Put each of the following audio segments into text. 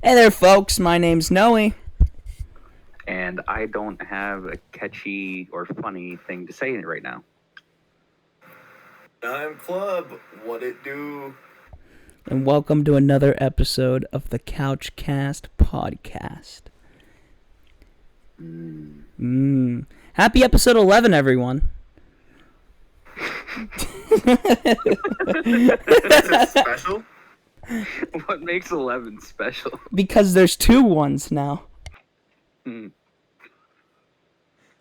Hey there, folks. My name's Noe. And I don't have a catchy or funny thing to say right now. I'm Club. What it do? And welcome to another episode of the Couchcast podcast. Happy episode 11, everyone. Is it special? What makes 11 special? Because there's 2 ones now.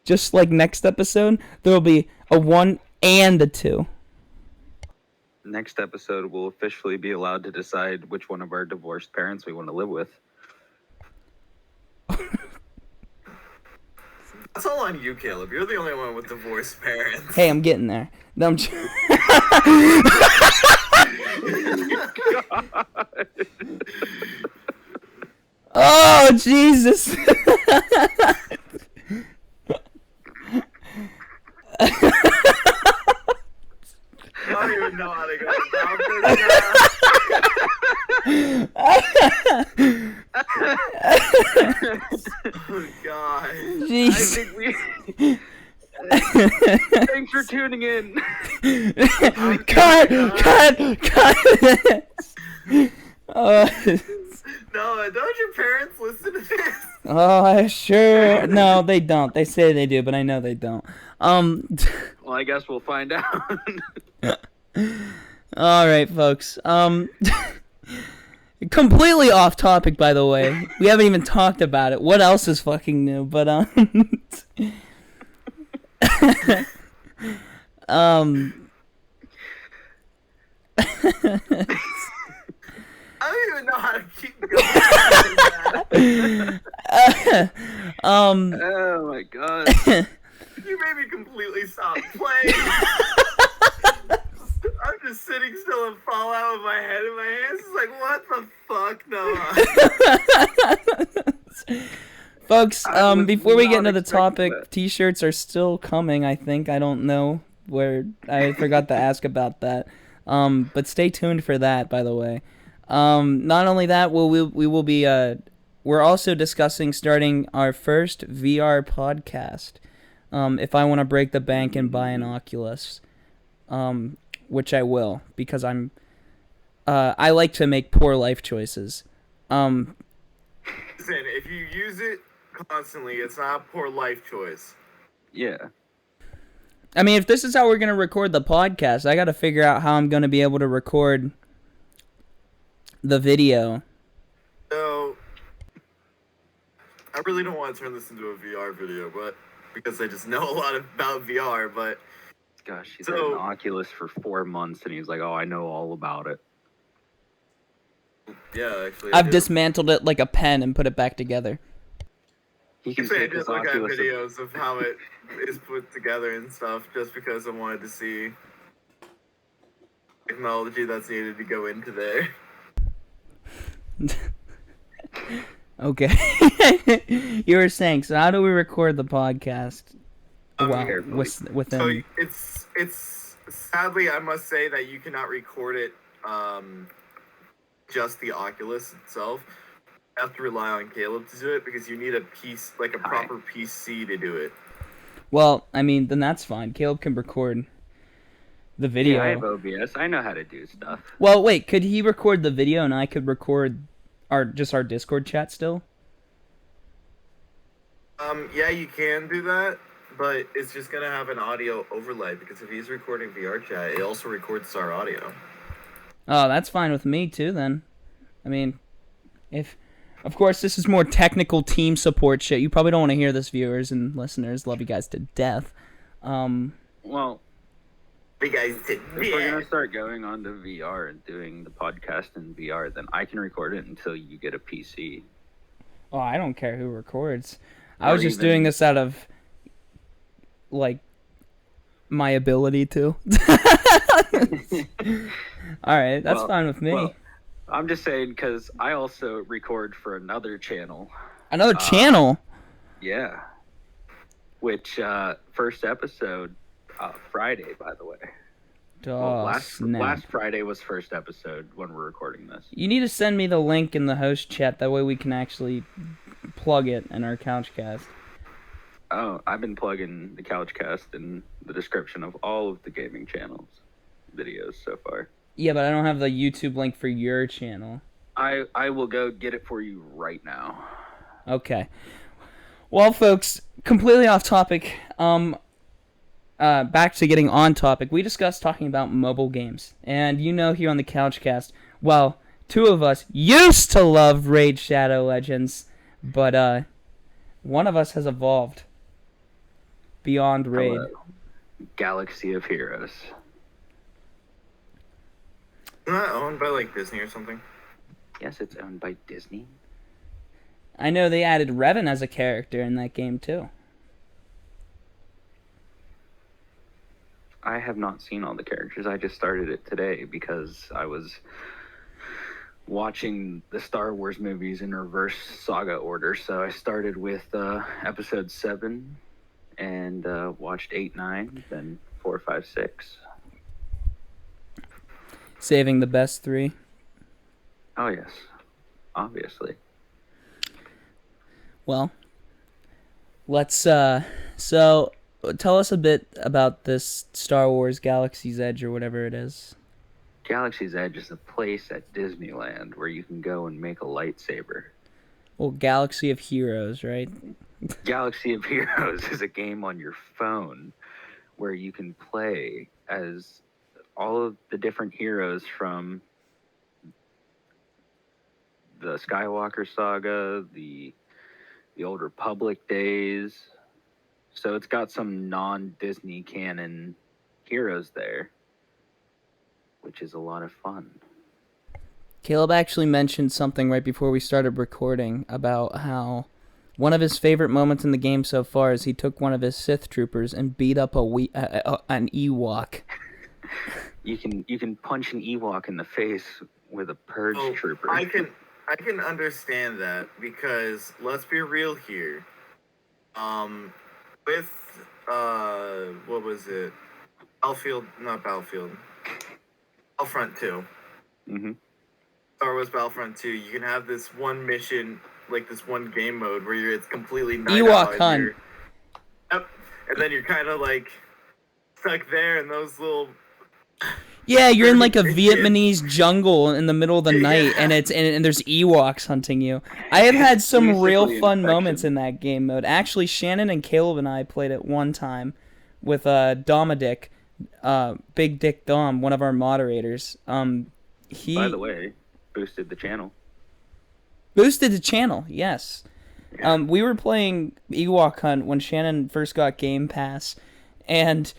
Just like next episode, there will be a 1 and a 2. Next episode, we'll officially be allowed to decide which one of our divorced parents we want to live with. That's all on you, Caleb. You're the only one with divorced parents. Hey, I'm getting there. No, I'm Oh, Jesus. I don't even know how to go about this. Oh, God. Jeez. I think we... Thanks for tuning in. Cut. No, don't your parents listen to this? Oh, sure. No, they don't. They say they do, but I know they don't. Well, I guess we'll find out. All right, folks. Completely off topic, by the way. We haven't even talked about it. What else is fucking new? But I don't even know how to keep going. Oh my God. You made me completely stop playing. I'm just sitting still and fall out with my head in my hands. It's like, what the fuck, Noah? Folks, before we get into the topic, t-shirts are still coming, I think. I don't know where... I forgot to ask about that. But stay tuned for that, by the way. Not only that, we will be... we're also discussing starting our first VR podcast. If I want to break the bank and buy an Oculus. Which I will, because I like to make poor life choices. Listen, if you use it constantly, it's not a poor life choice. Yeah. I mean, if this is how we're going to record the podcast, I got to figure out how I'm going to be able to record the video. So, I really don't want to turn this into a VR video, but because I just know a lot about VR, but... Gosh, he's had an Oculus for 4 months, and he's like, oh, I know all about it. Yeah, actually, I've dismantled it like a pen and put it back together. He can I take just his look at Oculus. videos of how it is put together and stuff, just because I wanted to see technology that's needed to go into there. Okay. You were saying, so how do we record the podcast? Wow, with him. So it's sadly, I must say that you cannot record it just the Oculus itself. You have to rely on Caleb to do it because you need a piece, like a proper PC to do it. Well, I mean, then that's fine. Caleb can record the video. Yeah, I have OBS. I know how to do stuff. Well, wait, could he record the video and I could record our Discord chat still? Yeah, you can do that. But it's just going to have an audio overlay, because if he's recording VR chat, it also records our audio. Oh, that's fine with me, too, then. I mean, of course, this is more technical team support shit. You probably don't want to hear this, viewers and listeners. Love you guys to death. Well, you guys to if we're going to start going on to VR and doing the podcast in VR, then I can record it until you get a PC. Oh, I don't care who records. I was just doing this out of... like my ability to. Alright, that's fine with me. Well, I'm just saying because I also record for another channel. Another channel? Yeah. Which, first episode, Friday, by the way. Well, Oh, snap. last Friday was first episode when we're recording this. You need to send me the link in the host chat. That way we can actually plug it in our Couchcast. Oh, I've been plugging the Couchcast in the description of all of the gaming channels videos so far. Yeah, but I don't have the YouTube link for your channel. I will go get it for you right now. Okay. Well, folks, completely off topic. Back to getting on topic. We discussed talking about mobile games, and here on the Couchcast, well, two of us used to love Raid Shadow Legends, but one of us has evolved beyond Raid. Hello. Galaxy of Heroes. Isn't that owned by like Disney or something? Yes, it's owned by Disney. I know they added Revan as a character in that game too. I have not seen all the characters. I just started it today because I was watching the Star Wars movies in reverse saga order. So I started with episode 7 and watched 8, 9, then 4, 5, 6. Saving the best 3. Oh, yes. Obviously. Well, let's, so tell us a bit about this Star Wars Galaxy's Edge or whatever it is. Galaxy's Edge is a place at Disneyland where you can go and make a lightsaber. Well, Galaxy of Heroes, right? Galaxy of Heroes is a game on your phone where you can play as all of the different heroes from the Skywalker saga, the Old Republic days. So it's got some non-Disney canon heroes there, which is a lot of fun. Caleb actually mentioned something right before we started recording about how one of his favorite moments in the game so far is he took one of his Sith troopers and beat up an Ewok. You can punch an Ewok in the face with a purge trooper. I can understand that because let's be real here. With what was it? Battlefront 2. Mm-hmm. Star Wars Battlefront 2. You can have this one mission, like this one game mode where it's completely night Ewok hunt. Yep, and then you're kind of like stuck there in those little. Yeah, you're in like a Vietnamese jungle in the middle of the night, and there's Ewoks hunting you. I have had some real fun moments in that game mode. Actually, Shannon and Caleb and I played it one time with Domadick, Big Dick Dom, one of our moderators. He, by the way, boosted the channel. Boosted the channel, yes. Yeah. We were playing Ewok Hunt when Shannon first got Game Pass, and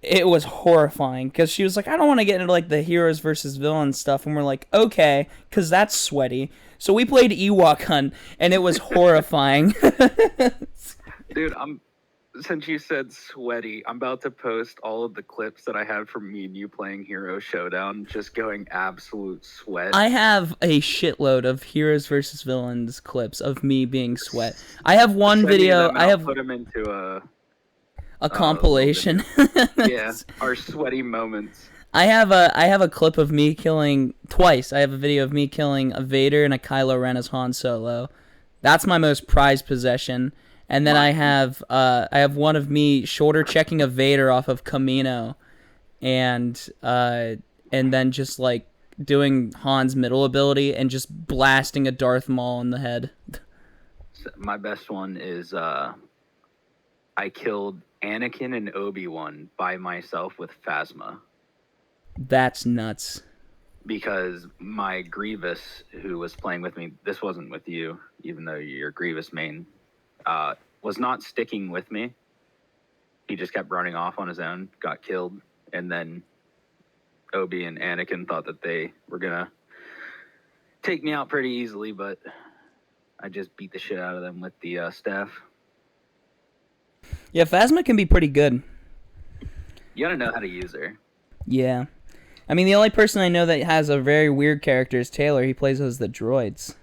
it was horrifying because she was like, I don't want to get into like the heroes versus villains stuff, and we're like, okay, because that's sweaty. So we played Ewok Hunt, and it was horrifying. Dude, since you said sweaty, I'm about to post all of the clips that I have from me and you playing Hero Showdown, just going absolute sweat. I have a shitload of heroes versus villains clips of me being sweat. I have one video. I have put them into a compilation. Yeah, our sweaty moments. I have a clip of me killing twice. I have a video of me killing a Vader and a Kylo Ren as Han Solo. That's my most prized possession. And then I have one of me shoulder checking a Vader off of Camino, and then just like doing Han's middle ability and just blasting a Darth Maul in the head. My best one is I killed Anakin and Obi-Wan by myself with Phasma. That's nuts. Because my Grievous, who was playing with me, this wasn't with you, even though you're Grievous main, was not sticking with me. He just kept running off on his own, got killed, and then Obi and Anakin thought that they were gonna take me out pretty easily, but I just beat the shit out of them with the staff. Yeah, Phasma can be pretty good. You gotta know how to use her. Yeah. I mean, the only person I know that has a very weird character is Taylor. He plays as the droids.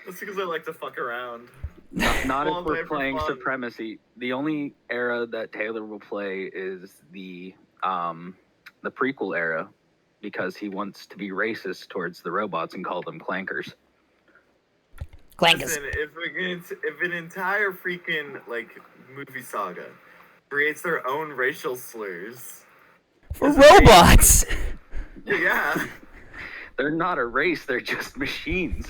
That's because I like to fuck around. Not All if day we're for playing fun. Supremacy. The only era that Taylor will play is the prequel era, because he wants to be racist towards the robots and call them clankers. Clankers. Listen, if an entire freaking like movie saga creates their own racial slurs For robots. yeah, They're not a race; they're just machines.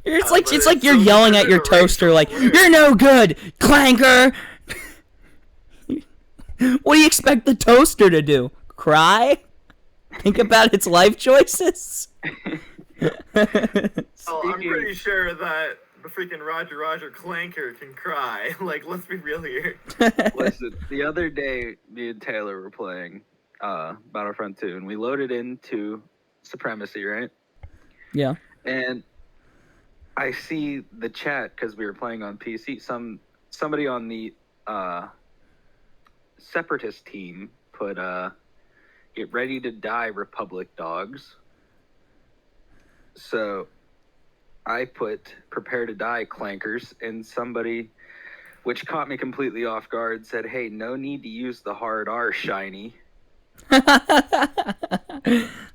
It's but like it's you're so yelling at considered your a toaster racial like, slur. "You're no good, clanker." What do you expect the toaster to do? Cry? Think about its life choices? Oh, I'm pretty sure that the freaking Roger Clanker can cry. Like, let's be real here. Listen, the other day, me and Taylor were playing Battlefront 2, and we loaded into Supremacy, right? Yeah. And I see the chat, because we were playing on PC. Somebody on the Separatist team put "Get ready to die, Republic dogs." So I put "Prepare to die, clankers," and somebody, which caught me completely off guard, said, "Hey, no need to use the hard R, shiny."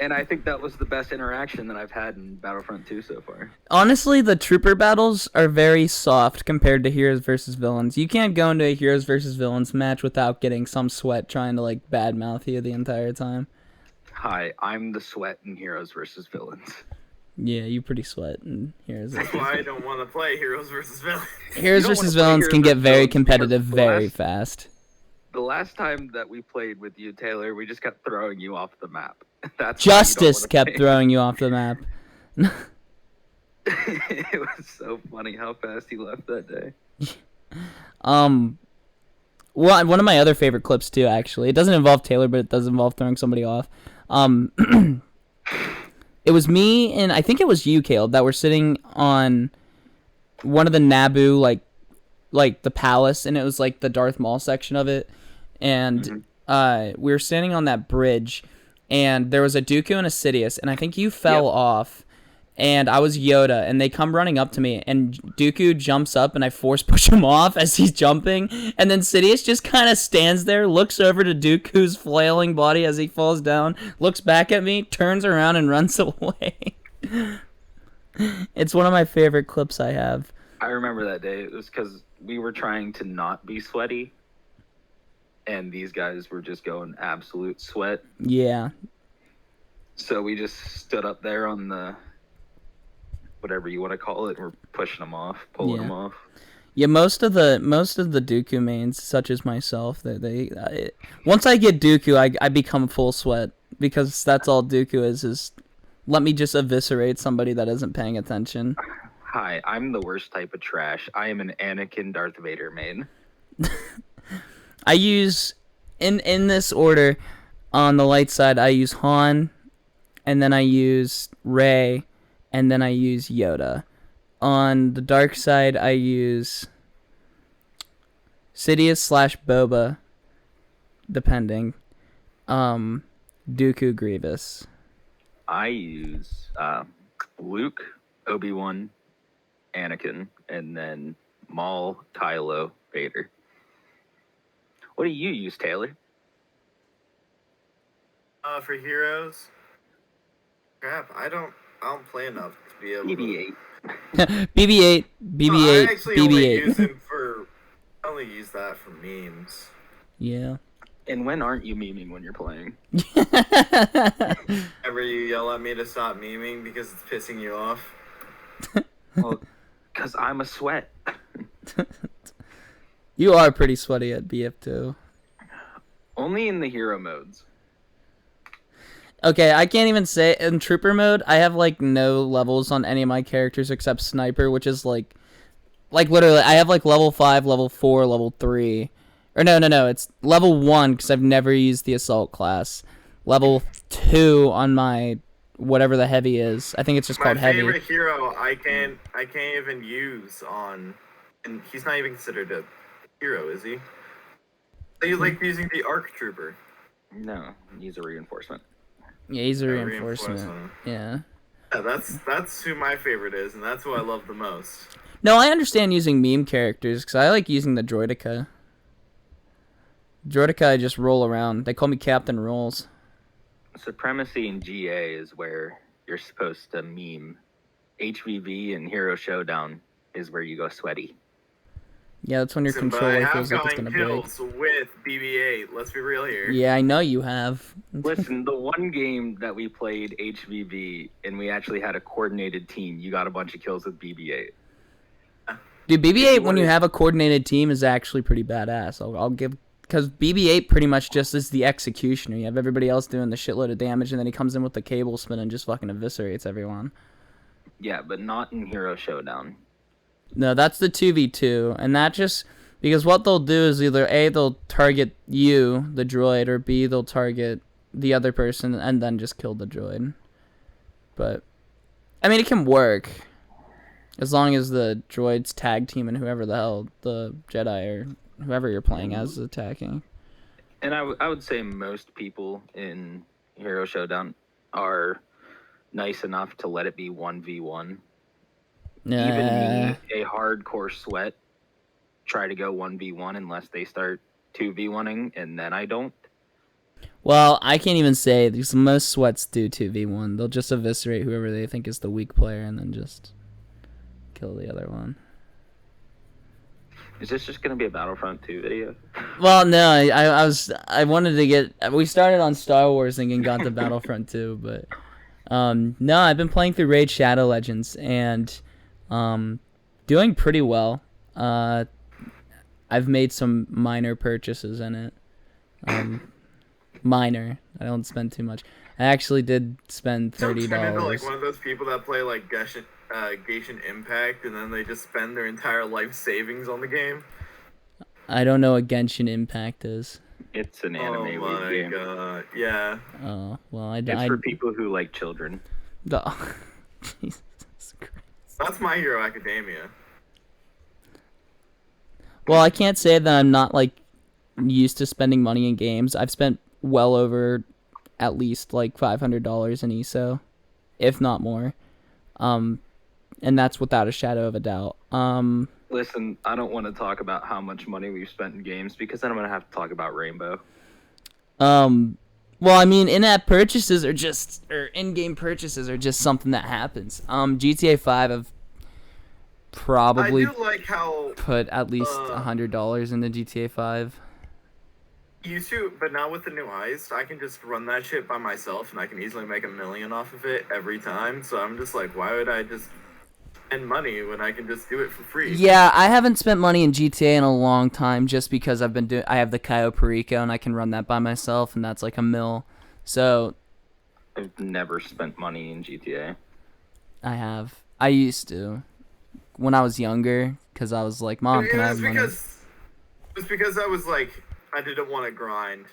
And I think that was the best interaction that I've had in Battlefront 2 so far. Honestly, the trooper battles are very soft compared to heroes versus villains. You can't go into a heroes versus villains match without getting some sweat trying to like badmouth you the entire time. Hi, I'm the sweat in Heroes versus Villains. Yeah, you pretty sweat in heroes. That's why I don't want to play Heroes versus Villains. Heroes You don't versus wanna play villains Heroes can get versus very Villains competitive because very fast. The last time that we played with you, Taylor, we just kept throwing you off the map. That's why you don't Justice wanna kept play. throwing you off the map. It was so funny how fast he left that day. Well, one of my other favorite clips too, actually. It doesn't involve Taylor, but it does involve throwing somebody off. It was me and I think it was you, Caleb, that were sitting on one of the Naboo, like the palace, and it was like the Darth Maul section of it, and we were standing on that bridge, and there was a Dooku and a Sidious, and I think you fell off. And I was Yoda, and they come running up to me, and Dooku jumps up, and I force push him off as he's jumping, and then Sidious just kind of stands there, looks over to Dooku's flailing body as he falls down, looks back at me, turns around, and runs away. It's one of my favorite clips I have. I remember that day. It was because we were trying to not be sweaty, and these guys were just going absolute sweat. Yeah. So we just stood up there on the... whatever you want to call it, we're pushing them off, pulling them off. Yeah, most of the Dooku mains, such as myself, once I get Dooku, I become full sweat, because that's all Dooku is let me just eviscerate somebody that isn't paying attention. Hi, I'm the worst type of trash. I am an Anakin Darth Vader main. I use in this order. On the light side, I use Han, and then I use Rey, and then I use Yoda. On the dark side, I use Sidious/Boba, depending. Dooku, Grievous. I use Luke, Obi-Wan, Anakin, and then Maul, Kylo, Vader. What do you use, Taylor? For heroes, crap, I don't play enough to be able to. BB-8. BB-8, BB-8, I actually BB-8. only use that for memes. Yeah. And when aren't you memeing when you're playing? Ever you yell at me to stop memeing because it's pissing you off? Well, because I'm a sweat. You are pretty sweaty at BF2. Only in the hero modes. Okay, I can't even say in trooper mode. I have like no levels on any of my characters except sniper, which is like literally I have like level 5, level 4, level 3. Or no, it's level 1 because I've never used the assault class. Level 2 on my whatever the heavy is. I think it's just called heavy. My favorite hero I can't even use on, and he's not even considered a hero, is he? They like using the ARC Trooper. No, he's a reinforcement. Yeah, he's a reinforcement. Yeah. Yeah, that's who my favorite is, and that's who I love the most. No, I understand using meme characters because I like using the Droidica. Droidica, I just roll around. They call me Captain Rolls. Supremacy in GA is where you're supposed to meme. HVV and Hero Showdown is where you go sweaty. Yeah, that's when your controller feels like it's gonna break. kills with BB-8. Let's be real here. Yeah, I know you have. Listen, the one game that we played HVV and we actually had a coordinated team, you got a bunch of kills with BB-8. Dude, BB-8 when you have a coordinated team is actually pretty badass. I'll give, because BB-8 pretty much just is the executioner. You have everybody else doing the shitload of damage, and then he comes in with the cable spin and just fucking eviscerates everyone. Yeah, but not in Hero Showdown. No, that's the 2v2, and that just, because what they'll do is either A, they'll target you, the droid, or B, they'll target the other person and then just kill the droid. But, I mean, it can work. As long as the droid's tag team and whoever the hell the Jedi or whoever you're playing as is attacking. And I would say most people in Hero Showdown are nice enough to let it be 1v1. Even me, a hardcore sweat, try to go 1v1 unless they start 2v1ing, and then I don't. Well, I can't even say, because most sweats do 2v1. They'll just eviscerate whoever they think is the weak player and then just kill the other one. Is this just going to be a Battlefront 2 video? Well, no, I wanted to get, we started on Star Wars and got to Battlefront 2, but no, I've been playing through Raid Shadow Legends and doing pretty well. I've made some minor purchases in it. Minor. I don't spend too much. I actually did spend $30. Turn into like one of those people that play like Genshin Impact, and then they just spend their entire life savings on the game. I don't know what Genshin Impact is. It's an anime game. Oh my god, yeah. Oh, well, It's for people who like children. Jesus Christ. That's My Hero Academia. Well, I can't say that I'm not like used to spending money in games. I've spent well over at least like $500 in ESO, if not more. And that's without a shadow of a doubt. Listen, I don't want to talk about how much money we've spent in games because then I'm going to have to talk about Rainbow. Well, I mean, in-app purchases or in-game purchases are just something that happens. GTA 5 have probably I do like how put at least $100 into GTA 5. Used to, but now with the new heist, I can just run that shit by myself, and I can easily make $1 million off of it every time. So I'm just like, why would I just spend money when I can just do it for free? Yeah, I haven't spent money in GTA in a long time, just because I have the Cayo Perico, and I can run that by myself, and that's like $1 million. So I've never spent money in GTA. I have. I used to when I was younger, because I was like, Mom, can I have money? It's because I was like, I didn't want to grind.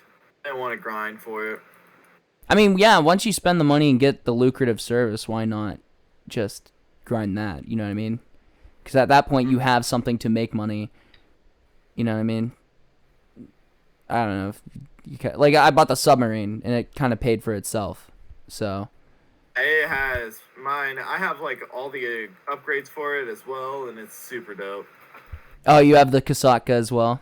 I didn't want to grind for it. I mean, yeah, once you spend the money and get the lucrative service, why not just grind that? You know what I mean? Because at that point, you have something to make money. You know what I mean? I don't know. If you can, like, I bought the submarine, and it kind of paid for itself. So It has mine. I have like all the upgrades for it as well, and it's super dope. Oh, you have the Kasaka as well?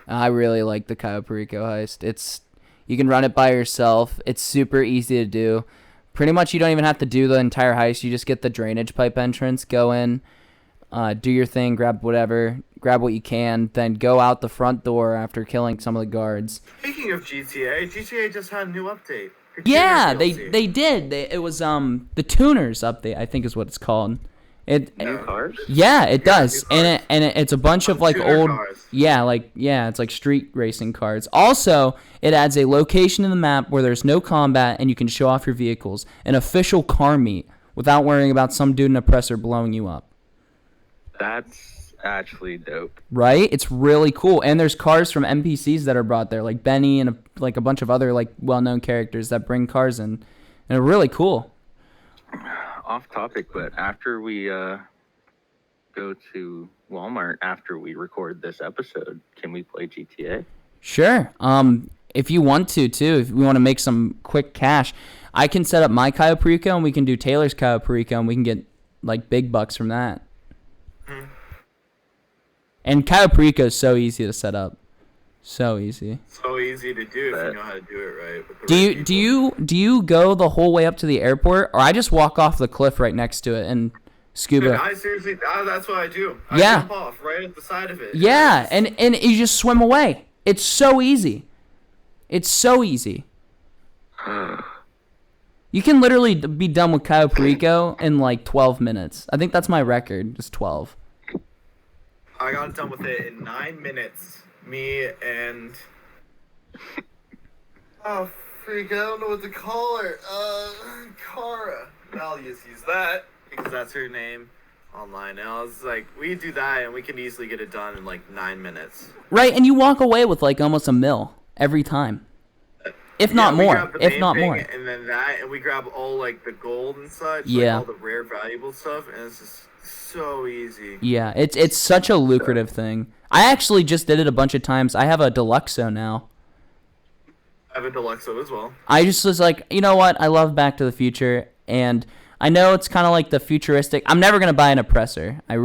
I really like the Cayo Perico heist. You can run it by yourself. It's super easy to do. Pretty much you don't even have to do the entire heist. You just get the drainage pipe entrance, go in, do your thing, grab what you can, then go out the front door after killing some of the guards. Speaking of GTA just had a new update. Yeah, they did. It was the Tuners update, I think is what it's called. New cars? Yeah, it does. And it's a bunch of like old cars. it's like street racing cars. Also, it adds a location in the map where there's no combat and you can show off your vehicles. An official car meet without worrying about some dude in a presser blowing you up. That's actually dope. Right? It's really cool. And there's cars from NPCs that are brought there, like Benny and a bunch of other like well-known characters that bring cars in. And they're really cool. Off topic, but after we go to Walmart after we record this episode, can we play GTA? Sure. If you want to, too, if we want to make some quick cash, I can set up my Cayo Perico and we can do Taylor's Cayo Perico and we can get like big bucks from that. And Cayo Perico is so easy to set up. So easy. So easy to do if you know how to do it right. With the Do you go the whole way up to the airport, or I just walk off the cliff right next to it and scuba? Dude, I seriously, that's what I do. I Yeah. jump off right at the side of it. Yeah, and you just swim away. It's so easy. It's so easy. You can literally be done with Cayo Perico in like 12 minutes. I think that's my record, just 12. I got done with it in 9 minutes. Me and oh freak, I don't know what to call her. Kara. I'll just use that because that's her name online. And I was like, we do that and we can easily get it done in like 9 minutes. Right, and you walk away with like almost a mil every time. If not more. If not more. And then that, and we grab all like the gold and such. Yeah. Like, all the rare valuable stuff, and it's just so easy. Yeah, it's such a lucrative thing. I actually just did it a bunch of times. I have a Deluxo now. I have a Deluxo as well. I just was like, you know what? I love Back to the Future, and I know it's kind of like the futuristic. I'm never going to buy an oppressor. I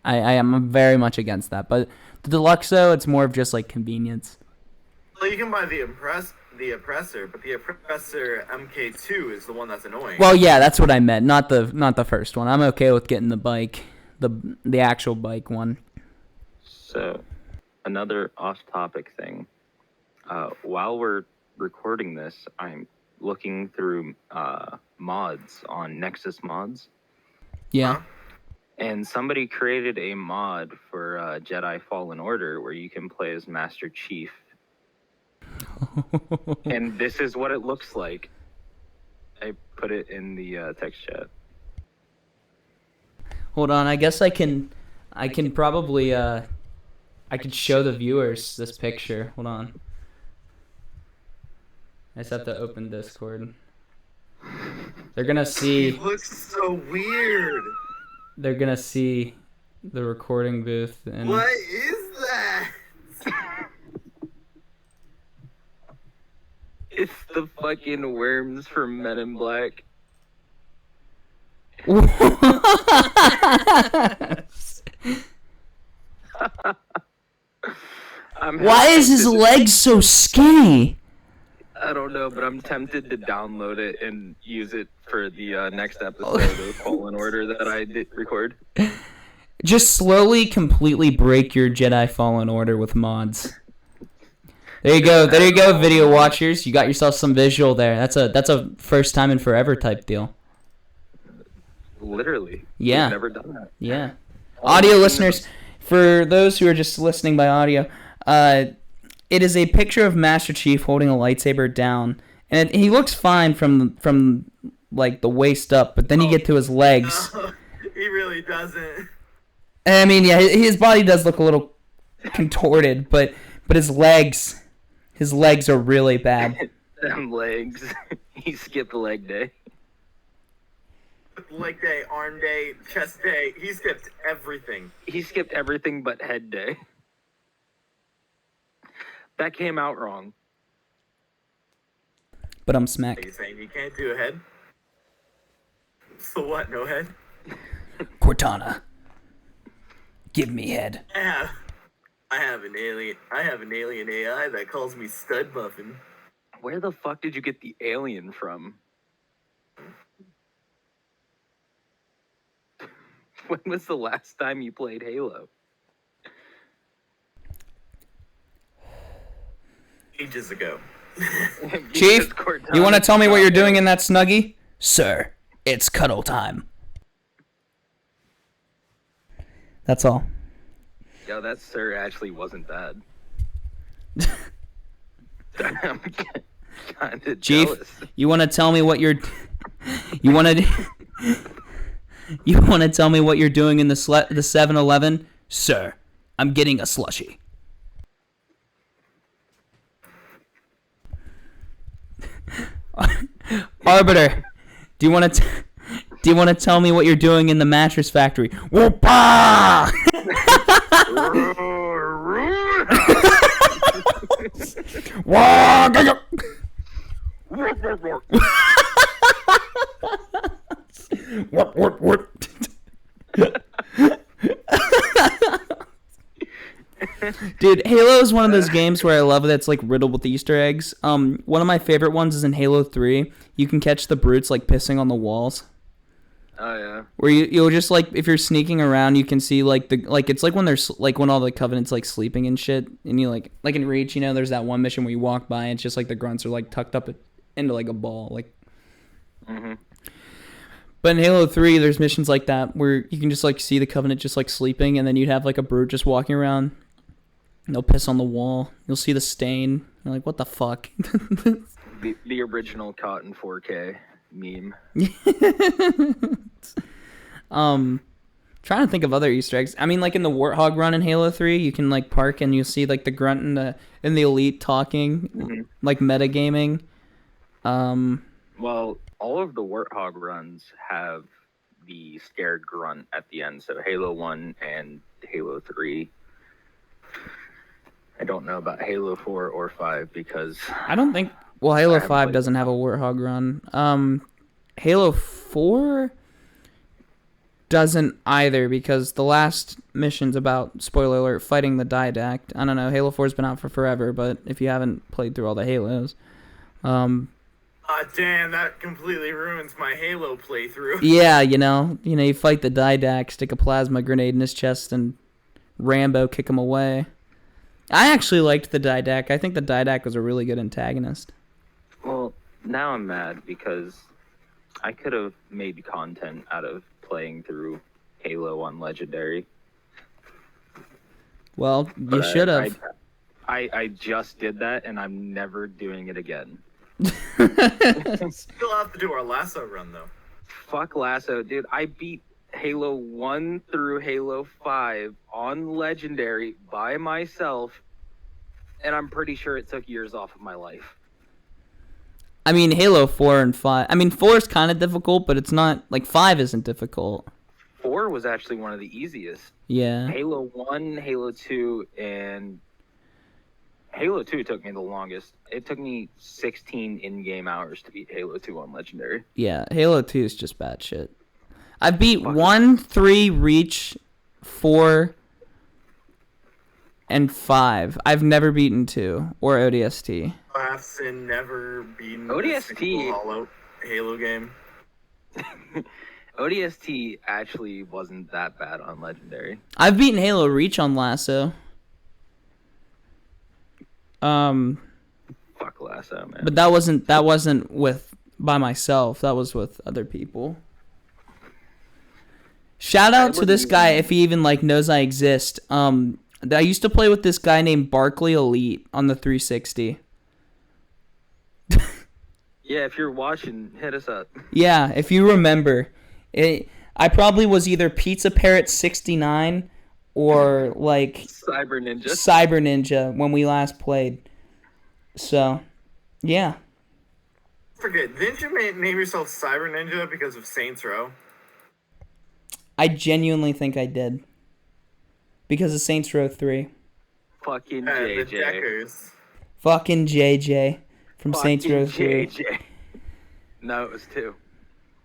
am very much against that. But the Deluxo, it's more of just like convenience. Well, you can buy the oppressor, but the oppressor MK2 is the one that's annoying. Well, yeah, that's what I meant. Not the first one. I'm okay with getting the bike, the actual bike one. So, another off-topic thing. While we're recording this, I'm looking through mods on Nexus Mods. Yeah. Huh? And somebody created a mod for Jedi Fallen Order where you can play as Master Chief. And this is what it looks like. I put it in the text chat. Hold on, I guess I can probably I could show the viewers this picture. Hold on. I just have to open Discord. They're gonna see. It looks so weird. They're gonna see the recording booth and. What is that? It's the fucking worms from Men in Black. Why is his leg so skinny? I don't know, but I'm tempted to download it and use it for the next episode of Fallen Order that I did record. Just slowly, completely break your Jedi Fallen Order with mods. There you go, video watchers. You got yourself some visual there. That's a first time in forever type deal. Literally. Yeah. We've never done that. Yeah. Audio listeners, for those who are just listening by audio, it is a picture of Master Chief holding a lightsaber down, and he looks fine from like the waist up, but then you get to his legs. No, he really doesn't. I mean, yeah, his body does look a little contorted, but his legs are really bad. Them legs. He skipped leg day. Leg day, arm day, chest day. He skipped everything. He skipped everything but head day. That came out wrong. But I'm Are smacked. you saying you can't do a head? So what? No head? Cortana, give me head. I have an alien AI that calls me Stud Muffin. Where the fuck did you get the alien from? When was the last time you played Halo? Ages ago. Chief, you want to tell me what you're doing in that Snuggie? Sir, it's cuddle time. That's all. Yo, that sir actually wasn't bad. I'm kind of Chief, jealous. you want to tell me what you're you want to tell me what you're doing in the 7-Eleven? Sir, I'm getting a slushie. Arbiter, do you want to tell me what you're doing in the mattress factory? Whoop-ah! Dude, Halo is one of those games where I love that's like riddled with Easter eggs. One of my favorite ones is in Halo 3. You can catch the brutes like pissing on the walls. Oh yeah. Where you'll just like if you're sneaking around, you can see like it's like when there's like when all the Covenant's like sleeping and shit, and you like in Reach, you know, there's that one mission where you walk by and it's just like the grunts are like tucked up into like a ball, like. Mm-hmm. But in Halo 3, there's missions like that where you can just like see the Covenant just like sleeping, and then you'd have like a brute just walking around. And they'll piss on the wall. You'll see the stain. You're like, what the fuck? the original caught in 4K meme. Trying to think of other Easter eggs. I mean, like in the Warthog run in Halo 3, you can like park and you see like the grunt and the elite talking, like metagaming. Well, all of the Warthog runs have the scared grunt at the end. So Halo 1 and Halo 3. I don't know about Halo 4 or 5 because I don't think. Well, Halo 5 doesn't have a Warthog run. Halo 4 doesn't either because the last mission's about, spoiler alert, fighting the Didact. I don't know. Halo 4's been out for forever, but if you haven't played through all the Halos, damn, that completely ruins my Halo playthrough. Yeah, you fight the Didact, stick a plasma grenade in his chest, and Rambo kick him away. I actually liked the Didact. I think the Didact was a really good antagonist. Well, now I'm mad because I could have made content out of playing through Halo on Legendary. Well, you should have. I just did that, and I'm never doing it again. Still have to do our Lasso run, though. Fuck Lasso, dude. I beat Halo 1 through Halo 5 on Legendary by myself, and I'm pretty sure it took years off of my life. I mean, Halo 4 and 5. I mean, 4 is kind of difficult, but it's not, like, 5 isn't difficult. 4 was actually one of the easiest. Yeah. Halo 1, Halo 2, and Halo 2 took me the longest. It took me 16 in-game hours to beat Halo 2 on Legendary. Yeah, Halo 2 is just bad shit. I beat 1, 3, Reach, 4, and 5. I've never beaten 2 or ODST. I've never beaten ODST Halo game. ODST actually wasn't that bad on Legendary. I've beaten Halo Reach on Lasso. Fuck Lasso, man. But that wasn't by myself. That was with other people. Shout out to this guy if he even like knows I exist. I used to play with this guy named Barkley Elite on the 360. Yeah, if you're watching, hit us up. Yeah, if you remember. I probably was either Pizza Parrot 69 or like Cyber Ninja when we last played. So, yeah. Forget, didn't you name yourself Cyber Ninja because of Saints Row? I genuinely think I did. Because of Saints Row 3. Fucking JJ. The Deckers. Fucking JJ from Saints Row 3. JJ. No, it was 2.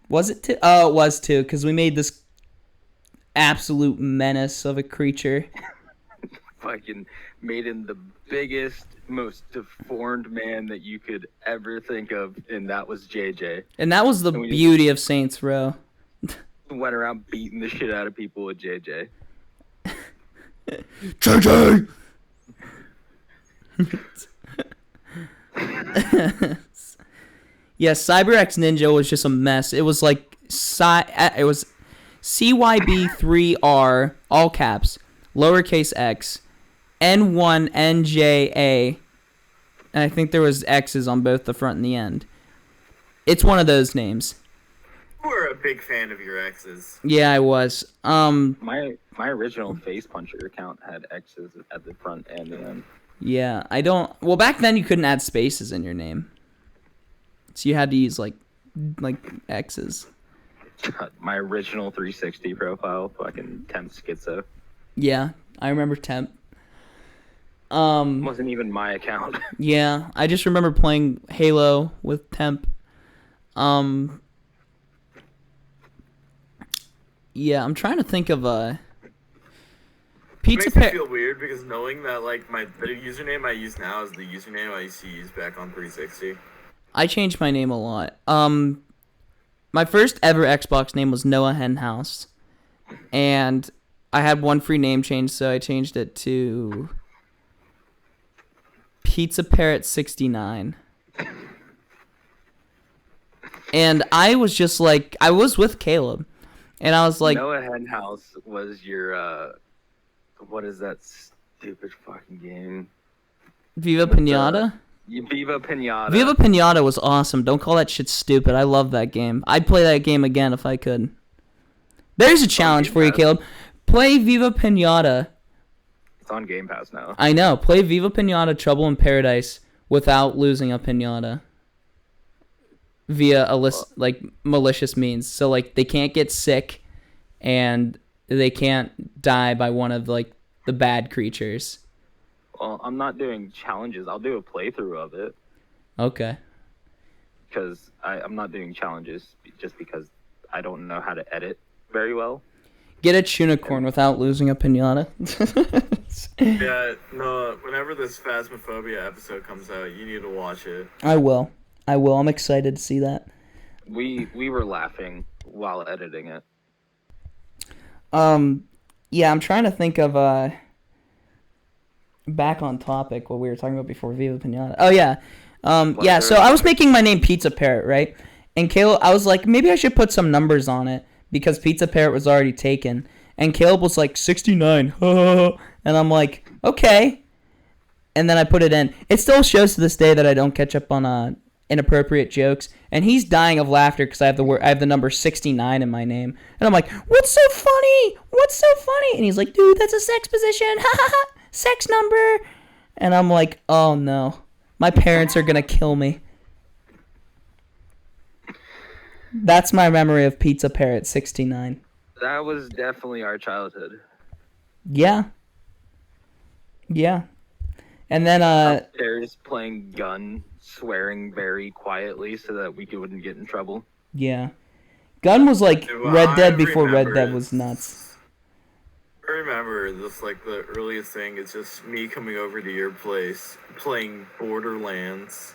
Was it 2? Oh, it was 2, because we made this absolute menace of a creature. Fucking made him the biggest, most deformed man that you could ever think of, and that was JJ. And that was the beauty of Saints Row. Went around beating the shit out of people with JJ. JJ! Yeah, CyberX Ninja was just a mess. It was like it was CYB3R, all caps, lowercase x, N1NJA, and I think there was X's on both the front and the end. It's one of those names. You were a big fan of your exes. Yeah, I was. My original Face Puncher account had X's at the front and the end. Yeah, I don't. Well, back then you couldn't add spaces in your name, so you had to use like X's. My original 360 profile, fucking Temp Schizo. Yeah, I remember Temp. Wasn't even my account. Yeah, I just remember playing Halo with Temp. Yeah, I'm trying to think of Pizza It makes me Parrot. feel weird because knowing that like the username I use now is the username I used to use back on 360. I changed my name a lot. My first ever Xbox name was Noah Henhouse, and I had one free name change, so I changed it to Pizza Parrot 69. And I was just like, I was with Caleb, and I was like, Noah Henhouse was your what is that stupid fucking game? Viva Pinata? Viva Pinata. Viva Pinata was awesome. Don't call that shit stupid. I love that game. I'd play that game again if I could. There's a challenge for you, Caleb. Play Viva Pinata. It's on Game Pass now. I know. Play Viva Pinata Trouble in Paradise without losing a pinata via malicious means. So like they can't get sick and they can't die by one of like the bad creatures. Well, I'm not doing challenges. I'll do a playthrough of it. Okay. Because I'm not doing challenges just because I don't know how to edit very well. Get a tunicorn without losing a pinata. Yeah, no, whenever this Phasmophobia episode comes out, you need to watch it. I will. I'm excited to see that. We were laughing while editing it. Yeah, I'm trying to think of back on topic what we were talking about before Viva Pinata. Oh yeah. Yeah, so I was making my name Pizza Parrot, right? And Caleb, I was like, maybe I should put some numbers on it because Pizza Parrot was already taken. And Caleb was like 69. And I'm like, okay. And then I put it in. It still shows to this day that I don't catch up on inappropriate jokes. And he's dying of laughter because I have the number 69 in my name. And I'm like, what's so funny? What's so funny? And he's like, dude, that's a sex position. Ha ha ha. Sex number. And I'm like, oh no. My parents are going to kill me. That's my memory of Pizza Parrot 69. That was definitely our childhood. Yeah. Yeah. And then upstairs playing gun, swearing very quietly so that we wouldn't get in trouble. Yeah. Gun was like Red Dead before Red Dead was nuts. I remember just like the earliest thing is just me coming over to your place playing Borderlands.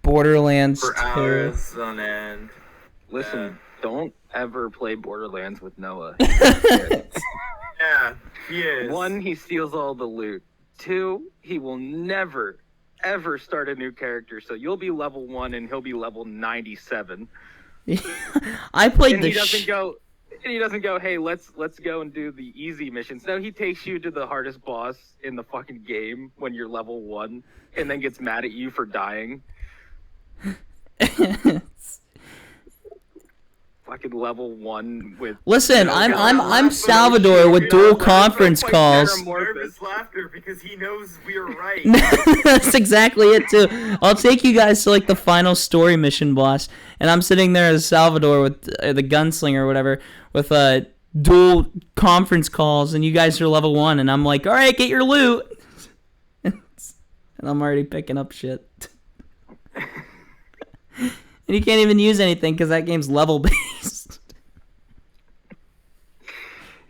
Borderlands for 2. hours on end. Listen, don't ever play Borderlands with Noah. Yeah, he is. 1, he steals all the loot. 2, he will never, ever start a new character. So you'll be level 1 and he'll be level 97. I played and the he doesn't go, hey, let's go and do the easy missions. No, he takes you to the hardest boss in the fucking game when you're level 1 and then gets mad at you for dying. Fucking level 1 with. Listen, I'm Salvador with dual conference calls. Nervous laughter because he knows we're right. That's exactly it too. I'll take you guys to like the final story mission boss, and I'm sitting there as Salvador with the gunslinger or whatever with dual conference calls, and you guys are level 1, and I'm like, all right, get your loot, and I'm already picking up shit. And you can't even use anything because that game's level based.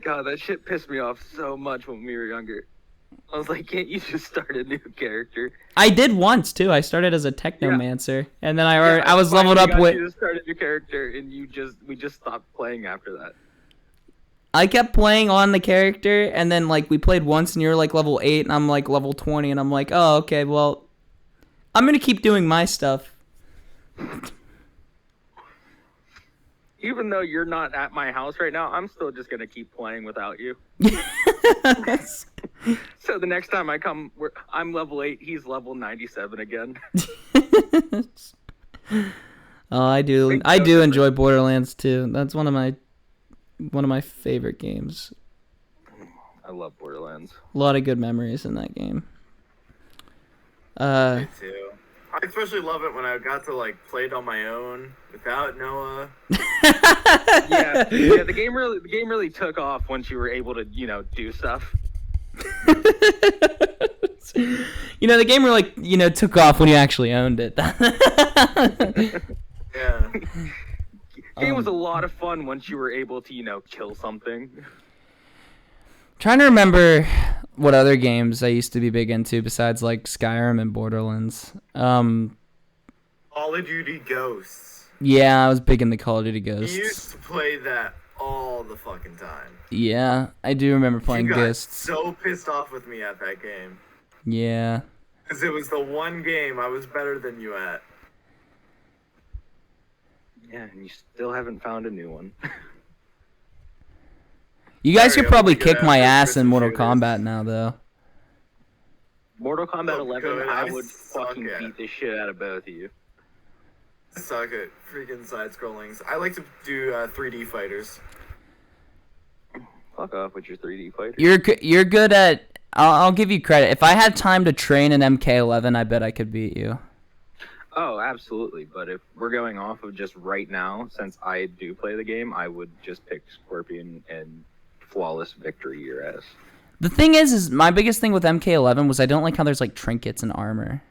God, that shit pissed me off so much when we were younger. I was like, can't you just start a new character? I did once too. I started as a technomancer, and then I was leveled up with. You just started a new character, and we just stopped playing after that. I kept playing on the character, and then like we played once, and you're like level 8, and I'm like level 20, and I'm like, oh okay, well, I'm gonna keep doing my stuff. Even though you're not at my house right now, I'm still just gonna keep playing without you. So the next time I come, I'm level 8, he's level 97 again. Oh, I do enjoy Borderlands too. That's one of my favorite games. I love Borderlands. A lot of good memories in that game. Me too. I especially love it when I got to like play it on my own without Noah. yeah, the game really took off once you were able to, do stuff. The game really, took off when you actually owned it. Yeah. Game was a lot of fun once you were able to, kill something. Trying to remember what other games I used to be big into besides like Skyrim and Borderlands. Call of Duty Ghosts. Yeah, I was big into Call of Duty You Ghosts. used to play that all the fucking time. Yeah, I do remember playing You got Ghosts. so pissed off with me at that game. Yeah. Because it was the one game I was better than you at. Yeah, and you still haven't found a new one. You guys Sorry, could probably I'm gonna kick my get ass in Christmas Mortal shooters. Kombat now, though. Mortal Kombat Oh, 11, good. I I would suck fucking at. beat the shit out of both of you. I suck at freaking side-scrollings. I like to do 3D fighters. Fuck off with your 3D fighter. You're good at. I'll give you credit. If I had time to train in MK11, I bet I could beat you. Oh, absolutely. But if we're going off of just right now, since I do play the game, I would just pick Scorpion and flawless victory your ass. The thing is my biggest thing with MK11 was I don't like how there's like trinkets and armor.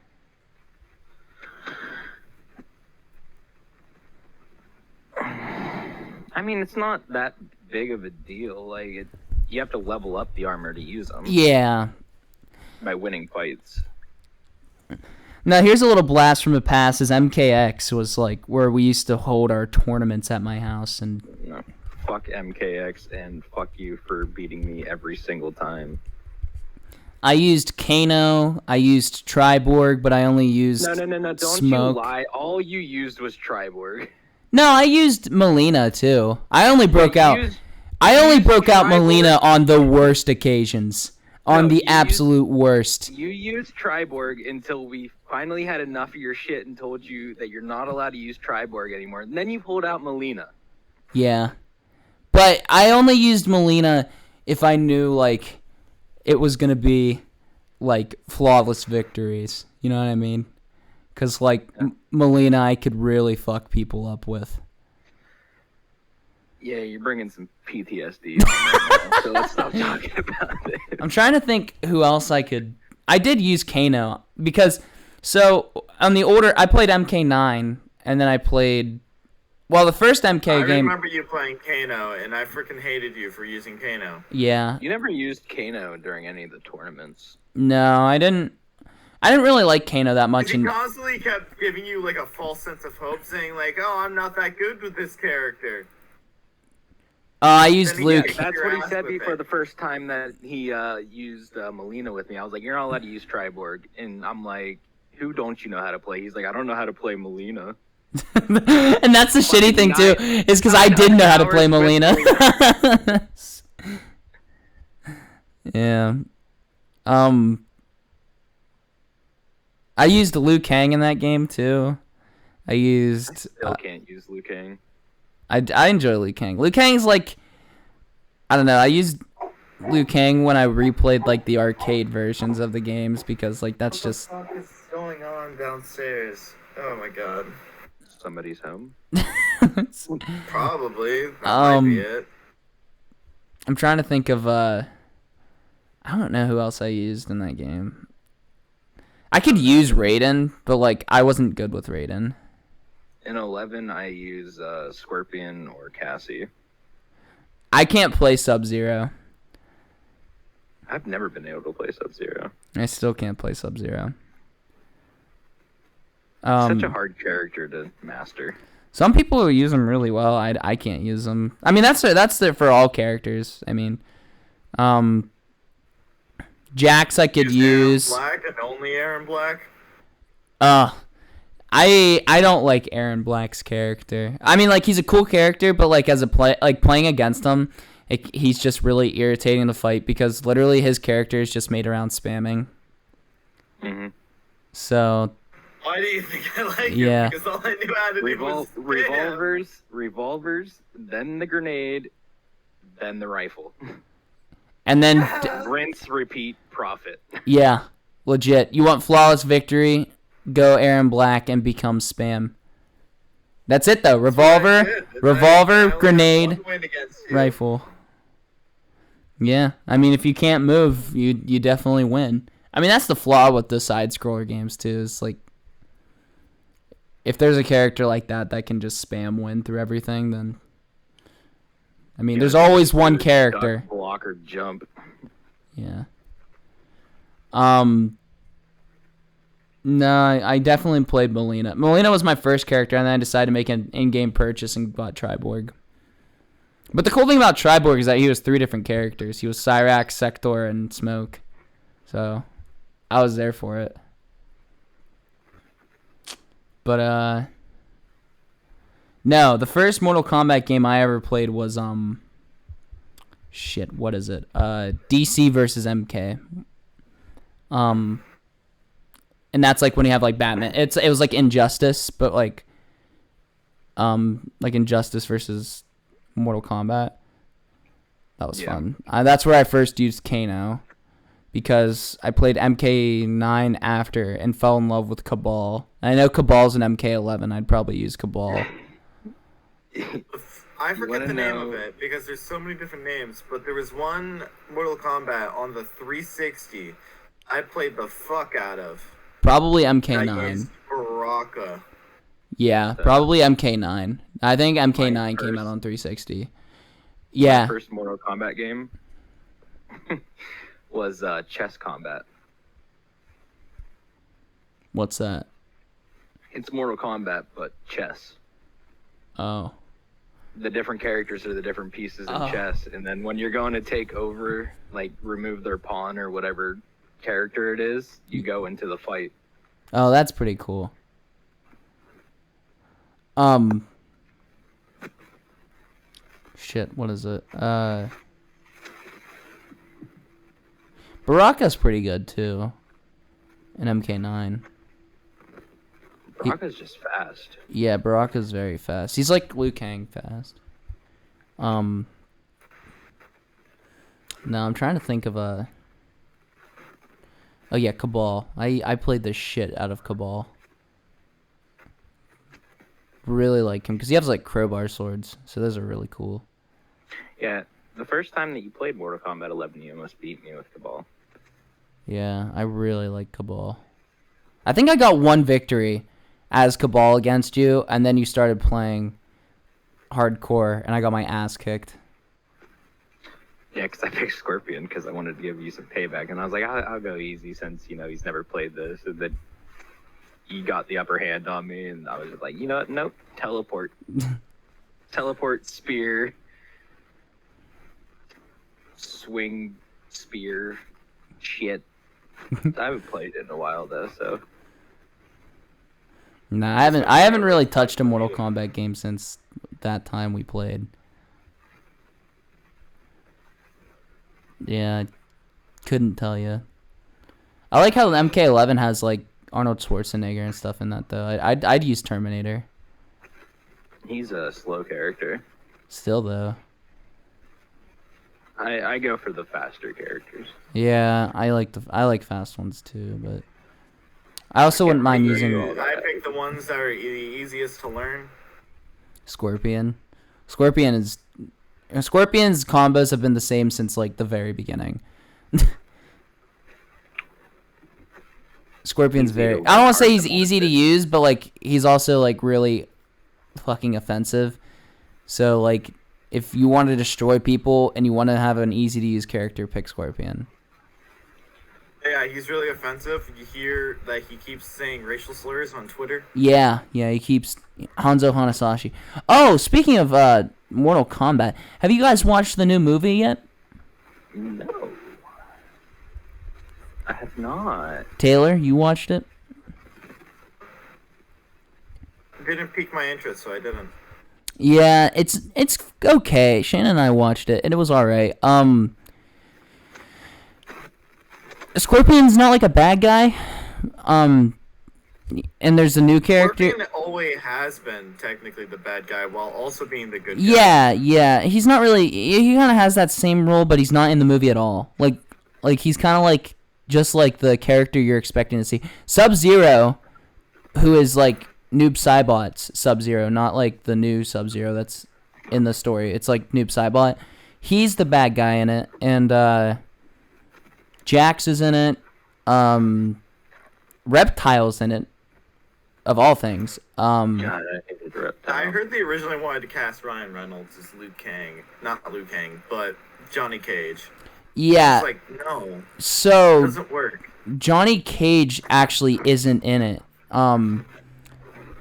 I mean, it's not that big of a deal. Like, you have to level up the armor to use them. Yeah. By winning fights. Now here's a little blast from the past. Is MKX was like where we used to hold our tournaments at my house, and No. Fuck MKX and fuck you for beating me every single time. I used Kano, I used Triborg, but I only used No. Don't Smoke. you lie. All you used was Triborg. No, I used Melina too. I only broke You out. used- I only broke out Triborg? Melina on the worst occasions. On No, the you absolute worst. You used Triborg until we finally had enough of your shit and told you that you're not allowed to use Triborg anymore. And then you pulled out Melina. Yeah. But I only used Melina if I knew, like, it was going to be, like, flawless victories. You know what I mean? Because, like, Melina I could really fuck people up with. Yeah, you're bringing some PTSD on right now, so let's stop talking about it. I'm trying to think who else I could... I did use Kano because... So, on the order... I played MK9, and then I played... Well, the first MK I game... remember you playing Kano, and I freaking hated you for using Kano. Yeah. You never used Kano during any of the tournaments. No, I didn't really like Kano that much. He And constantly kept giving you like a false sense of hope, saying like, "Oh, I'm not that good with this character." I used Then he Luke. got- That's your what he ass said with before it. the first time that he used Melina with me. I was like, you're not allowed to use Triborg. And I'm like, who don't you know how to play? He's like, I don't know how to play Melina. And that's the shitty thing too, is because I did know how to play Melina. Yeah. I used Liu Kang in that game too. I used. Still can't use Liu Kang. I enjoy Liu Kang. Liu Kang's like, I don't know. I used Liu Kang when I replayed like the arcade versions of the games because like that's just. What the fuck is going on downstairs? Oh my god. Somebody's home. Probably. That might be it. I'm trying to think of I don't know who else I used in that game. I could use Raiden, but like I wasn't good with Raiden. In 11, I use Scorpion or Cassie. I can't play Sub-Zero. I've never been able to play Sub-Zero. I still can't play Sub-Zero. Such a hard character to master. Some people use them really well. I can't use them. I mean, that's for all characters. I mean, Jax I could use. Aaron Black and only Aaron Black. I don't like Aaron Black's character. I mean, like he's a cool character, but like as a playing against him, he's just really irritating to fight because literally his character is just made around spamming. Mm-hmm. So. Why do you think I like Yeah. him? Because all I knew how to do was spam. Revolvers, then the grenade, then the rifle. And then, Rinse, repeat, profit. yeah, legit. You want flawless victory? Go Aaron Black and become spam. That's it though. Revolver, grenade, rifle. Yeah, I mean if you can't move, you definitely win. I mean that's the flaw with the side scroller games too. Is like if there's a character like that can just spam win through everything, then I mean there's always one character. Duck, block or jump. Yeah. No, I definitely played Molina. Molina was my first character, and then I decided to make an in-game purchase and bought Triborg. But the cool thing about Triborg is that he was 3 different characters. He was Cyrax, Sector, and Smoke. So, I was there for it. But, no, the first Mortal Kombat game I ever played was, shit, what is it? DC versus MK. And that's like when you have like Batman. It was like Injustice, but like Injustice versus Mortal Kombat. That was fun. That's where I first used Kano, because I played MK9 after and fell in love with Cabal. And I know Cabal's an MK11. I'd probably use Cabal. I forget the name of it because there's so many different names, but there was one Mortal Kombat on the 360 I played the fuck out of. Probably MK9. Baraka. Yeah, probably MK9. I think MK9 came out on 360. Yeah. My first Mortal Kombat game was Chess Combat. What's that? It's Mortal Kombat, but chess. Oh. The different characters are the different pieces in chess, and then when you're going to take over, like remove their pawn or whatever character it is, you go into the fight. Oh, that's pretty cool. Shit, what is it? Baraka's pretty good too. In MK9. Baraka's just fast. Yeah, Baraka's very fast. He's like Liu Kang fast. No, I'm trying to think of a... Oh yeah, Cabal. I played the shit out of Cabal. Really like him because he has like crowbar swords, so those are really cool. Yeah, the first time that you played Mortal Kombat 11, you almost beat me with Cabal. Yeah, I really like Cabal. I think I got one victory as Cabal against you, and then you started playing hardcore, and I got my ass kicked. Yeah, because I picked Scorpion because I wanted to give you some payback, and I was like, I'll go easy since, he's never played this, and then he got the upper hand on me, and I was just like, you know what, nope, teleport. Teleport, spear, swing, spear, shit. I haven't played it in a while, though, so... Nah, I haven't really touched a Mortal Kombat game since that time we played. Yeah, I couldn't tell you. I like how MK11 has like Arnold Schwarzenegger and stuff in that though. I'd use Terminator. He's a slow character. Still though. I go for the faster characters. Yeah, I like fast ones too, but I also wouldn't mind using... I pick the ones that are the easiest to learn. Scorpion. Scorpion's combos have been the same since like the very beginning. Scorpion's very... I don't want to say he's easy to use, but like he's also like really fucking offensive. So like if you want to destroy people and you want to have an easy to use character, pick Scorpion. Yeah, he's really offensive. You hear that he keeps saying racial slurs on Twitter. Yeah, he keeps... Hanzo Hanasashi. Oh, speaking of Mortal Kombat, have you guys watched the new movie yet? No. I have not. Taylor, you watched it? It didn't pique my interest, so I didn't. Yeah, it's okay. Shannon and I watched it, and it was alright. Scorpion's not like a bad guy. And there's a new character. Scorpion always has been technically the bad guy while also being the good guy. Yeah. He's not really... He kind of has that same role, but he's not in the movie at all. Like he's kind of like... Just like the character you're expecting to see. Sub-Zero, who is like Noob Saibot's Sub-Zero, not like the new Sub-Zero that's in the story. It's like Noob Saibot. He's the bad guy in it. And Jax is in it. Reptile's in it. Of all things. God, I hated Reptile. I heard they originally wanted to cast Ryan Reynolds as Liu Kang. Not Liu Kang, but Johnny Cage. Yeah. It's like, no. So... It doesn't work. Johnny Cage actually isn't in it.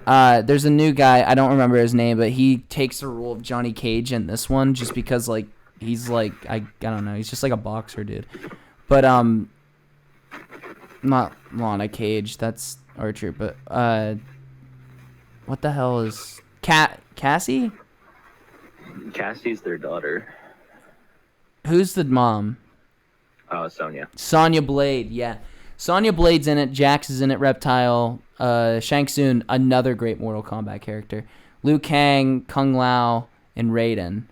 There's a new guy, I don't remember his name, but he takes the role of Johnny Cage in this one just because like he's like I don't know, he's just like a boxer dude. But not Lana Cage, that's Archer, but what the hell is Cassie? Cassie's their daughter. Who's the mom? Sonya. Sonya Blade, yeah. Sonya Blade's in it, Jax is in it, Reptile, Shang Tsung, another great Mortal Kombat character. Liu Kang, Kung Lao, and Raiden.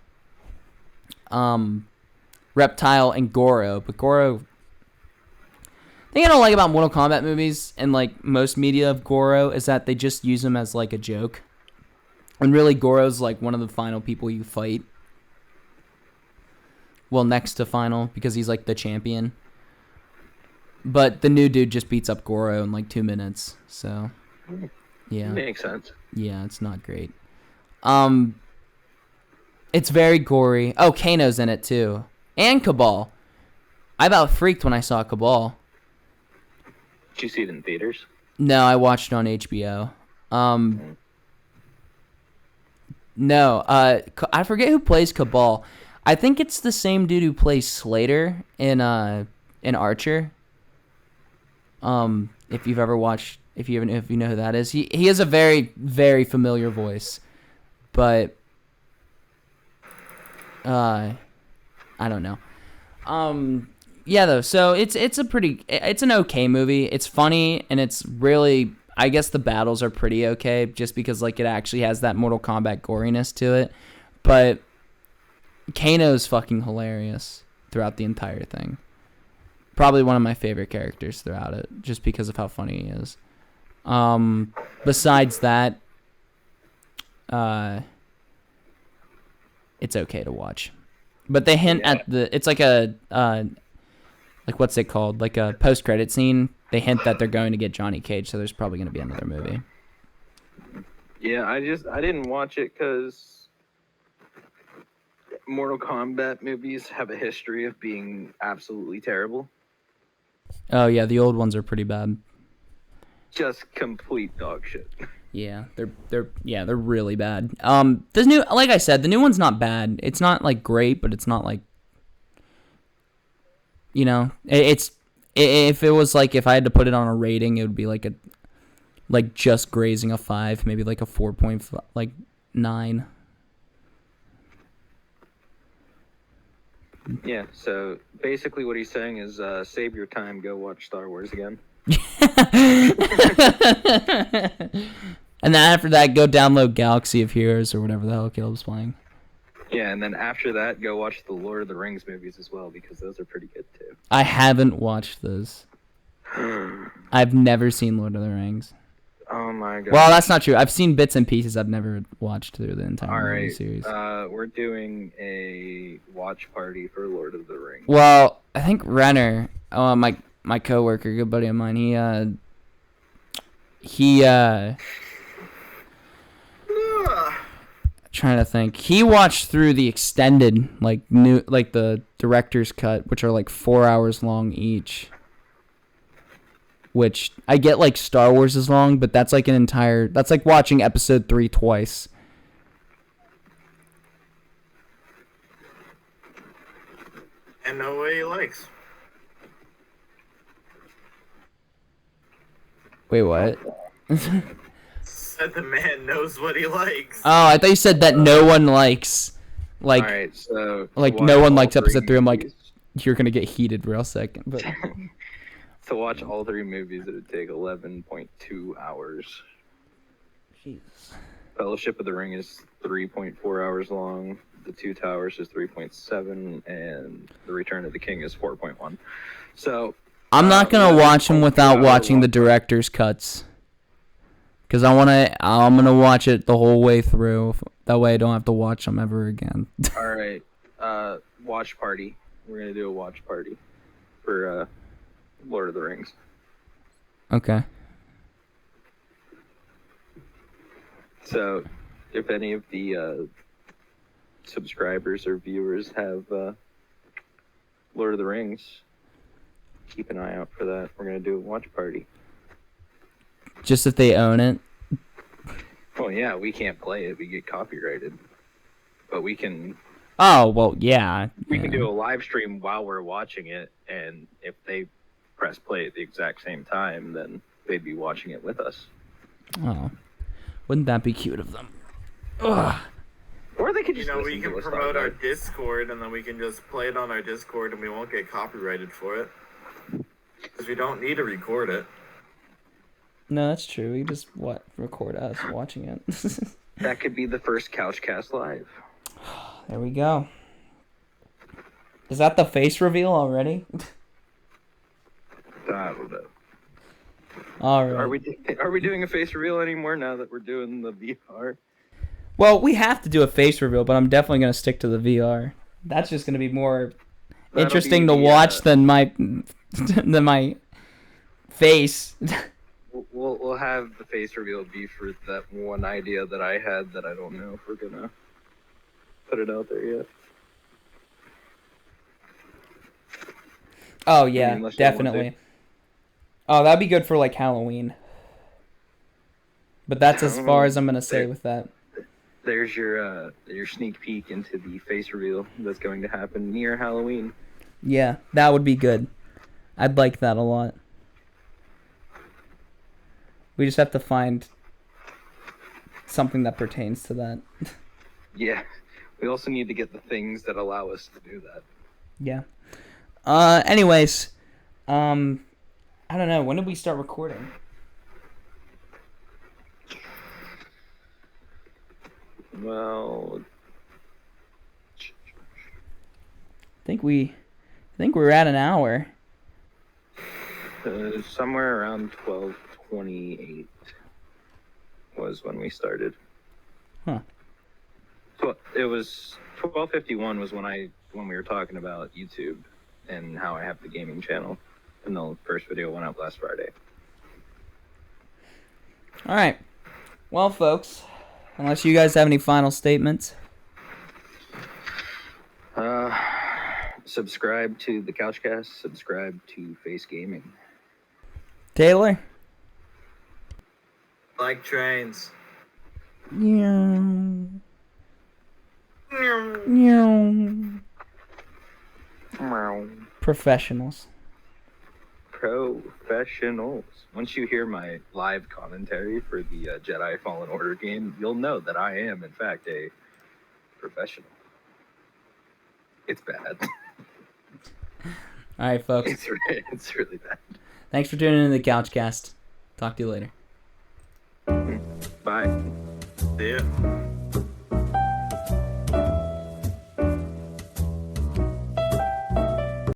Reptile and Goro, but Goro... The thing I don't like about Mortal Kombat movies and like most media of Goro is that they just use him as like a joke. And really Goro's like one of the final people you fight. Well, next to final, because he's like the champion. But the new dude just beats up Goro in like 2 minutes. So, yeah. Makes sense. Yeah, it's not great. It's very gory. Oh, Kano's in it too. And Cabal. I about freaked when I saw Cabal. Did you see it in theaters? No, I watched it on HBO. No, I forget who plays Cabal. I think it's the same dude who plays Slater in Archer. If you've ever watched, if you know who that is, he has a very, very familiar voice, but I don't know. Yeah, though. So it's an okay movie. It's funny and it's really, I guess the battles are pretty okay just because like it actually has that Mortal Kombat goriness to it. But Kano's fucking hilarious throughout the entire thing. Probably one of my favorite characters throughout it just because of how funny he is. Besides that, it's okay to watch. But they hint at it's like a like what's it called? Like a post-credit scene. They hint that they're going to get Johnny Cage, so there's probably going to be another movie. Yeah, I didn't watch it because Mortal Kombat movies have a history of being absolutely terrible. Oh yeah, the old ones are pretty bad. Just complete dog shit. Yeah, they're really bad. This new, like I said, the new one's not bad. It's not like great, but it's not like, you know, it's if it was like if I had to put it on a rating, it would be like just grazing a 5, maybe like a 4.9. Yeah, so basically what he's saying is save your time, go watch Star Wars again. And then after that, go download Galaxy of Heroes or whatever the hell Caleb's playing. Yeah, and then after that, go watch the Lord of the Rings movies as well, because those are pretty good too. I haven't watched those. I've never seen Lord of the Rings. Oh my god. Well, that's not true. I've seen bits and pieces. I've never watched through the entire movie series. We're doing a watch party for Lord of the Rings. Well, I think Renner, my coworker, good buddy of mine, he trying to think. He watched through the extended, like the director's cut, which are like 4 hours long each. Which I get like Star Wars is long, but that's like that's like watching episode 3 twice. And know what he likes. Wait, what? Said the man knows what he likes. Oh, I thought you said that no one likes. Like, all right, so like no one likes episode 3. I'm like, you're gonna get heated real second. But to watch all 3 movies, it would take 11.2 hours. Jesus. Fellowship of the Ring is 3.4 hours long. The Two Towers is 3.7, and The Return of the King is 4.1. So I'm not gonna watch them without watching the director's cuts, because I'm gonna watch it the whole way through. That way I don't have to watch them ever again. All right, watch party. We're gonna do a watch party for Lord of the Rings. Okay. So, if any of the subscribers or viewers have Lord of the Rings, Keep an eye out for that. We're gonna do a watch party. Just if they own it. Well, yeah, we can't play it. We get copyrighted. But we can Oh, well, yeah. we can do a live stream while we're watching it, and if they press play at the exact same time, then they'd be watching it with us. Oh. Wouldn't that be cute of them? Ugh. Or they could just we can promote our Discord, and then we can just play it on our Discord, and we won't get copyrighted for it. Because we don't need to record it. No, that's true. We just record us watching it. That could be the first Couchcast live. There we go. Is that the face reveal already? I don't know. All right. Are we doing a face reveal anymore now that we're doing the VR? Well, we have to do a face reveal, but I'm definitely gonna stick to the VR. That's just gonna be more interesting to watch than my face. We'll have the face reveal be for that one idea that I had that I don't know if we're gonna put it out there yet. Oh yeah, definitely. Oh, that'd be good for like Halloween. But that's as far as I'm gonna say with that. There's your sneak peek into the face reveal that's going to happen near Halloween. Yeah, that would be good. I'd like that a lot. We just have to find something that pertains to that. Yeah. We also need to get the things that allow us to do that. Yeah. Anyways, I don't know. When did we start recording? Well, I think we're at an hour. Somewhere around 12:28 was when we started. Huh. So it was 12:51 was when we were talking about YouTube and how I have the gaming channel, and the first video went up last Friday. All right. Well, folks, unless you guys have any final statements. Subscribe to the Couchcast. Subscribe to Face Gaming. Taylor? Like trains. Yeah. Professionals. Once you hear my live commentary for the Jedi Fallen Order game, you'll know that I am, in fact, a professional. It's bad. All right, folks. It's really bad. Thanks for tuning in to the Couchcast. Talk to you later. Bye. See ya.